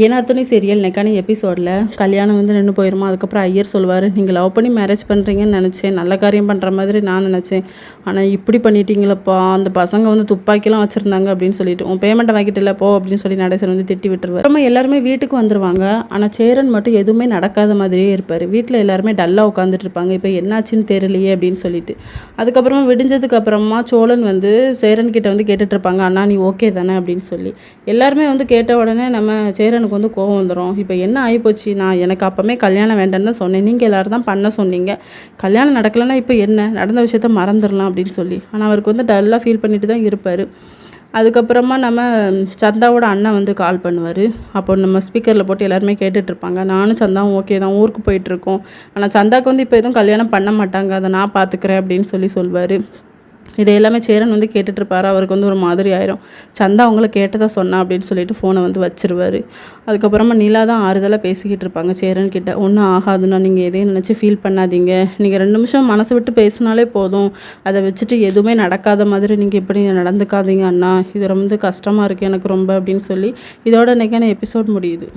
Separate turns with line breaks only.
ஏனார்த்தனி serial நெக்கானி எபிசோடில் கல்யாணம் வந்து நின்று போயிருமா. அதுக்கப்புறம் ஐயர் சொல்லுவார், நீங்கள் லவ் பண்ணி மேரேஜ் பண்ணுறீங்கன்னு நினச்சேன், நல்ல காரியம் பண்ணுற மாதிரி நான் நினச்சேன், ஆனால் இப்படி பண்ணிட்டீங்களப்பா, அந்த பசங்க வந்து துப்பாக்கிலாம் வச்சுருந்தாங்க அப்படின்னு சொல்லிட்டு உன் பேமெண்ட்டை வாங்கிட்டு போ அப்படின்னு சொல்லி நடேசன் வந்து திட்டி விட்டுருவார். அப்புறமா எல்லாருமே வீட்டுக்கு வந்துடுவாங்க. ஆனால் சேரன் மட்டும் எதுவுமே நடக்காத மாதிரியே இருப்பார். வீட்டில் எல்லாருமே டல்லாக உட்காந்துட்டு இருப்பாங்க. இப்போ என்னாச்சுன்னு தெரியலையே அப்படின்னு சொல்லிட்டு. அதுக்கப்புறமா விடிஞ்சதுக்கு அப்புறமா சோழன் வந்து சேரன் கிட்ட வந்து கேட்டுட்டு இருப்பாங்க, அண்ணா நீ ஓகே தானே அப்படின்னு சொல்லி. எல்லாருமே வந்து கேட்ட உடனே நம்ம சேரன் வந்து கோவம் வந்துடும். இப்போ என்ன ஆகிப்போச்சு, நான் எனக்கு அப்போவே கல்யாணம் வேண்டான்னு தான் சொன்னேன், நீங்கள் எல்லோரும் தான் பண்ண சொன்னீங்க, கல்யாணம் நடக்கலைன்னா இப்போ என்ன, நடந்த விஷயத்த மறந்துடலாம் அப்படின்னு சொல்லி. ஆனால் அவருக்கு வந்து டல்லாக ஃபீல் பண்ணிட்டு தான் இருப்பார். அதுக்கப்புறமா நம்ம சந்தாவோட அண்ணன் வந்து கால் பண்ணுவார். அப்போ நம்ம ஸ்பீக்கரில் போட்டு எல்லாருமே கேட்டுட்ருப்பாங்க. நானும் சந்தாவும் ஓகே தான், ஊருக்கு போயிட்டுருக்கோம், ஆனால் சந்தாவுக்கு வந்து இப்போ எதுவும் கல்யாணம் பண்ண மாட்டாங்க, அதை நான் பார்த்துக்கிறேன் அப்படின்னு சொல்லுவார். இதை எல்லாமே சேரன் வந்து கேட்டுட்ருப்பார். அவருக்கு வந்து ஒரு மாதிரி ஆயிரும். சந்தா அவங்கள கேட்டதாக சொன்னா அப்படின்னு சொல்லிட்டு ஃபோனை வந்து வச்சிருவார். அதுக்கப்புறமா நிலா தான் ஆறுதலாக பேசிக்கிட்டு இருப்பாங்க சேரன் கிட்ட. ஒன்றும் ஆகாதுன்னா நீங்கள் எதையும் நினச்சி ஃபீல் பண்ணாதீங்க, நீங்கள் 2 நிமிஷம் மனசு விட்டு பேசினாலே போதும், அதை வச்சுட்டு எதுவுமே நடக்காத மாதிரி நீங்கள் இப்படி நடந்துக்காதீங்க அண்ணா, இது ரொம்ப கஷ்டமாக இருக்குது எனக்கு ரொம்ப அப்படின்னு சொல்லி இதோட இன்றைக்கான எபிசோட் முடியுது.